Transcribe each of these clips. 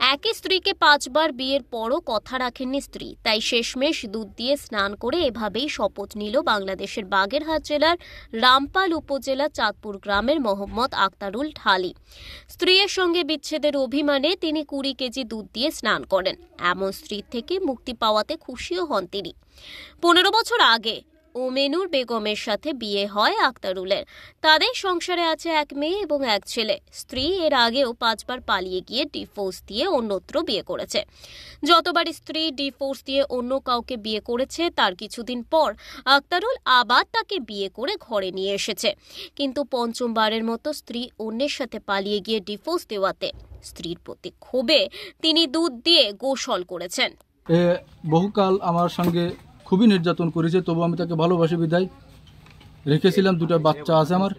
একই স্ত্রীকে 5 বার বিয়ের পরও কথা রাখেননি স্ত্রী, তাই শেষমেশ দুধ দিয়ে স্নান করে এভাবেই শপথ নিল বাংলাদেশের বাগেরহাট জেলার রামপাল উপজেলা চাঁদপুর গ্রামের মোহাম্মদ আক্তারুল ঢালি। স্ত্রীর সঙ্গে বিচ্ছেদের অভিমানে তিনি 20 কেজি দুধ দিয়ে স্নান করেন। এমন স্ত্রীর থেকে মুক্তি পাওয়াতে খুশিও হন তিনি। 15 বছর আগে ওমেনুর বেগমের সাথে বিয়ে হয় আক্তারুলের। তাদের সংসারে আছে এক মেয়ে এবং এক ছেলে। স্ত্রী এর আগেও 5 বার পালিয়ে গিয়ে ডিভোর্স দিয়ে অন্যত্র বিয়ে করেছে। যতবার স্ত্রী ডিভোর্স দিয়ে অন্য কাউকে বিয়ে করেছে, তার কিছুদিন পর আক্তারুল আবার তাকে বিয়ে করে ঘরে নিয়ে এসেছে। কিন্তু পঞ্চমবারের মতো স্ত্রী অন্যের সাথে পালিয়ে গিয়ে ডিভোর্স দেওয়াতে স্ত্রীর প্রতি ক্ষোভে তিনি দুধ দিয়ে গোসল করেছেন। বহুকাল আমার সঙ্গে খুবই নির্যাতন করেছে, তবু আমি তাকে ভালোবাসি বিদায় রেখেছিলাম। 2টা বাচ্চা আছে আমার।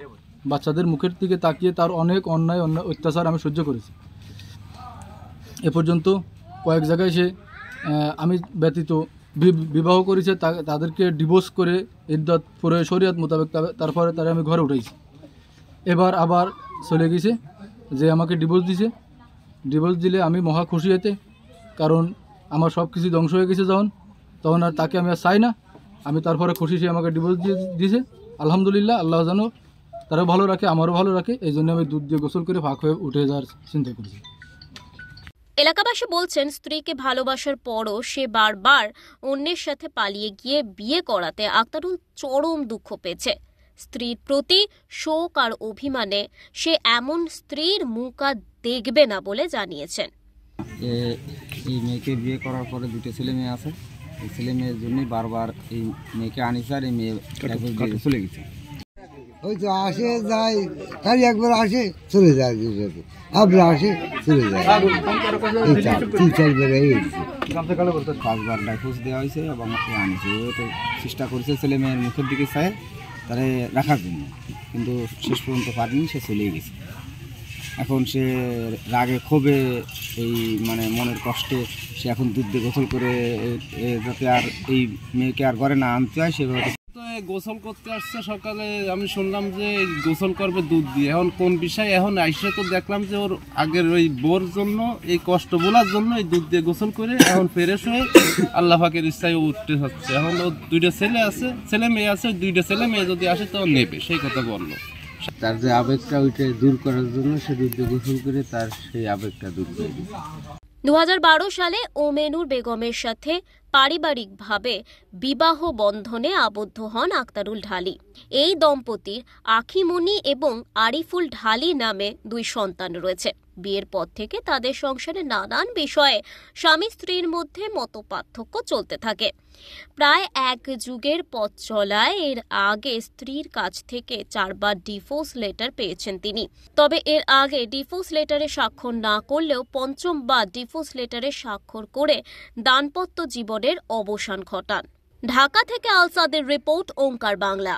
বাচ্চাদের মুখের দিকে তাকিয়ে তার অনেক অন্যায় অত্যাচার আমি সহ্য করেছি। এ পর্যন্ত কয়েক জায়গায় সে আমি ব্যতীত বিবাহ করেছে, তাদেরকে ডিভোর্স করে ইদ্দত পুরো শরিয়ত মোতাবেক তারপরে তারা আমি ঘরে উঠেছি। এবার আবার চলে গেছে যে আমাকে ডিভোর্স দিছে। ডিভোর্স দিলে আমি মহা খুশি হতে, কারণ আমার সব কিছু ধ্বংস হয়ে গেছে তখন আর তাকে আমি আর চাই না। আমি তারপরে খুশি, সে আমাকে ডিভোর্স দিয়েছে। আলহামদুলিল্লাহ, আল্লাহ যেন তারাও ভালো রাখে, আমারও ভালো রাখে। এই জন্য আমি দুধ দিয়ে গোসল করে ফাঁক হয়ে উঠে যাওয়ার চিন্তা করেছি। এলাকাবাসী বলছেন, স্ত্রীকে ভালোবাসার পরও সে বারবার অন্যের সাথে পালিয়ে গিয়ে বিয়ে করাতে আক্তারুল চরম দুঃখ পেয়েছে। স্ত্রীর প্রতি শোক আর অভিমানে সে এমন স্ত্রীর মুখ আর দেখবে না বলে জানিয়েছেন। এই মেয়েকে বিয়ে করার পরে 2টা ছেলে মেয়ে আছে। এই ছেলে মেয়ের জন্যই বারবার এই মেয়েকে আনিছে, আর এই মেয়ে চলে গেছে। ওই তো আসে যায়, খালি একবার আসে চলে যায়, আবার আসে চলে যায়। 5বার ডাইভোর্স দেওয়া হয়েছে এবং আনিছে। ও তো চেষ্টা করেছে ছেলে মেয়ের মুখের দিকে চায় তারে রাখার জন্য, কিন্তু শেষ পর্যন্ত পারেনি, সে চলেই গেছে। এখন সে রাগে ক্ষোভে এই মনের কষ্টে সে এখন দুধ দিয়ে গোসল করে যাতে আর এই মেয়েকে আর ঘরে না আনতে হয় সেভাবে গোসল করতে আসছে। সকালে আমি শুনলাম যে গোসল করবে দুধ দিয়ে। এখন কোন বিষয়, এখন আইসে তো দেখলাম যে ওর আগের ওই বোর জন্য, এই কষ্ট বলার জন্য এই দুধ দিয়ে গোসল করে এখন ফ্রেশ হয়ে আল্লাহ পাকের ইচ্ছায় উঠতে হচ্ছে। এখন ওর 2টা ছেলে মেয়ে আছে, 2টা ছেলে মেয়ে যদি আসে তো নেবে, সেই কথা বললো। তার যে আবেগটা ওইটা দূর করার জন্য সে দুধ দিয়ে গোসল করে তার সেই আবেগটা দূর করে দিচ্ছে। 2012 সালে ওমেনুর বেগমের সাথে পারিবারিকভাবে বিবাহ বন্ধনে আবদ্ধ হন আক্তারুল ঢালি। এই দম্পতির আখিমনি এবং আরিফুল ঢালি নামে 2 সন্তান রয়েছে। বিয়ের পর থেকে তাদের সংসারে নানান বিষয়ে স্বামী স্ত্রীর মধ্যে মতপার্থক্য চলতে থাকে। প্রায় 1 যুগের পথ চলায় এর আগে স্ত্রীর কাছ থেকে 4 বার ডিভোর্স লেটার পেয়েছেন তিনি। তবে এর আগে ডিভোর্স লেটারে স্বাক্ষর না করলেও 5ম বার ডিভোর্স লেটারে স্বাক্ষর করে দাম্পত্য জীবনের অবসান ঘটান। ঢাকা থেকে আলসাদের রিপোর্ট, ওঙ্কার বাংলা।